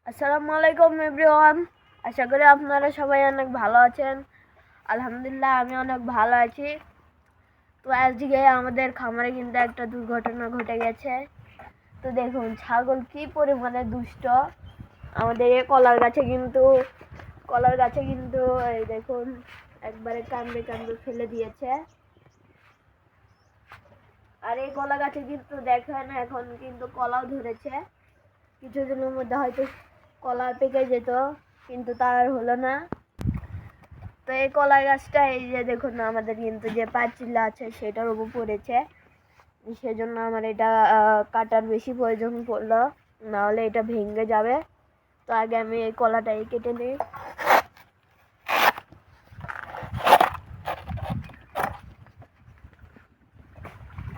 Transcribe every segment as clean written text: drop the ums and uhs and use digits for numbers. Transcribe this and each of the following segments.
আসসালামু আলাইকুম এভরিওয়ান। আশা করি আপনারা সবাই অনেক ভালো আছেন। আলহামদুলিল্লাহ আমি অনেক ভালো আছি। তো আজকে আমাদের খামারে কিন্তু একটা দুর্ঘটনা ঘটে গেছে। তো দেখুন ছাগল কি পরিমাণে দুষ্ট। আমাদের এই কলার গাছে কিন্তু এই দেখুন একবারে কান্দে কান্দে ফেলে দিয়েছে। আর এই কলা গাছে কিন্তু দেখেন এখন কিন্তু কলাও ধরেছে। কিছুদিনের মধ্যে হয়তো কলা পেকে যেত, কিন্তু তার হলো না। তো এই কলা গাছটা এই যে দেখুন আমাদের কিন্তু যে পাঁচিল আছে সেটার উপর পড়েছে, সেজন্য আমার এটা কাটার বেশি প্রয়োজন পড়লো, নাহলে এটা ভেঙে যাবে। তো আগে আমি এই কলাটাই কেটে নিই।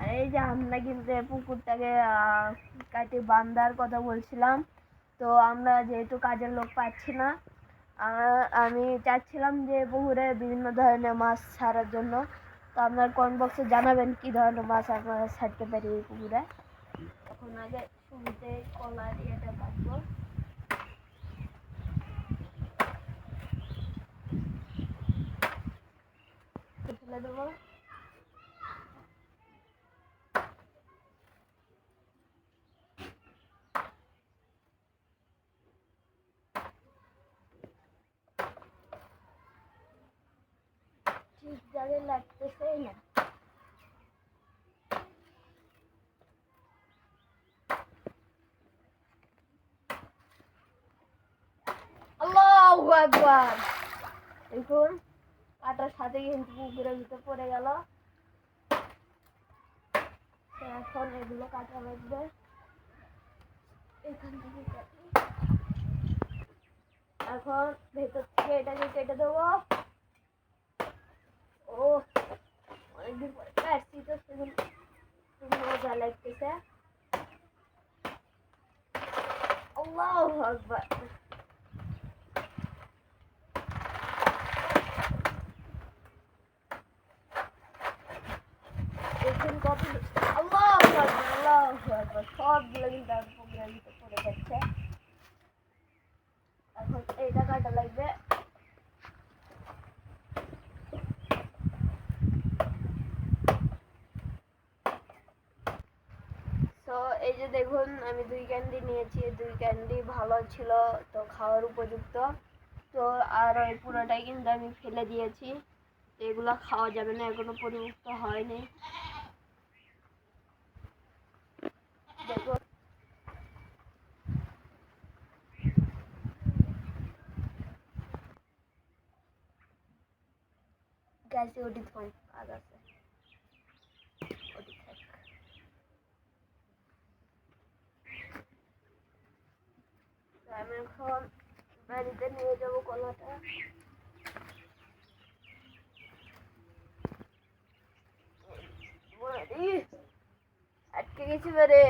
আর এই যে আমরা কিন্তু পুকুরটাকে কাটে বান্ধার কথা বলছিলাম। তো আমরা যেহেতু কাজের লোক পাচ্ছি না, আমি চাচ্ছিলাম যে পুকুরে বিভিন্ন ধরনের মাছ ছাড়ার জন্য। তো আপনার কমেন্ট বক্সে জানাবেন কি ধরনের মাছ আপনারা ছাড়তে পারি এই পুকুরে। এখন আগে শুরুতে কলার ইয়েটা কাটবো। ফেলে দেবো। ঠিক জায়গায় লাগতেছেই না। আল্লাহু আকবার। দেখুন কাটার সাথে কিন্তু পুকুরের ভিতর পড়ে গেল। এখন এগুলো কাটা লাগবে। এখান থেকে এখন ভেতর থেকে এটাকে কেটে দেবো। ও অনেকদিন পরে কাটছি, তো মজা লাগতেছে। আল্লাহু আকবার। দেখুন কত আল্লাহু আকবার, আল্লাহু আকবার, সবগুলো কিন্তু পুকুরের ভিতর পড়ে যাচ্ছে। এখন এইটা কাটা লাগবে। তো এই যে দেখুন আমি 2 ক্যান্ডি নিয়েছি, 2 ক্যান্ডি ভালো ছিল, তো খাওয়ার উপযুক্ত। তো আর ওই পুরোটাই কিন্তু আমি ফেলে দিয়েছি। এগুলো খাওয়া যাবে না, এখনো পরিমুক্ত হয়নি। দেখুন গ্যাসে ওটি থাম, কাজ আছে। আমি এখন বাড়িতে নিয়ে যাবো কলাটা। আটকে গেছি বারে।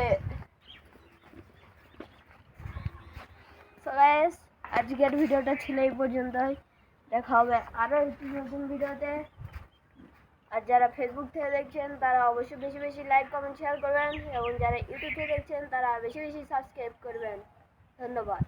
সো গাইস আজকের ভিডিওটা ছিল এই পর্যন্তই। দেখা হবে আরো একটি নতুন ভিডিওতে। আর যারা ফেসবুক থেকে দেখছেন তারা অবশ্যই বেশি বেশি লাইক কমেন্ট শেয়ার করবেন, এবং যারা ইউটিউব থেকে দেখছেন তারা বেশি বেশি সাবস্ক্রাইব করবেন। ধন্যবাদ।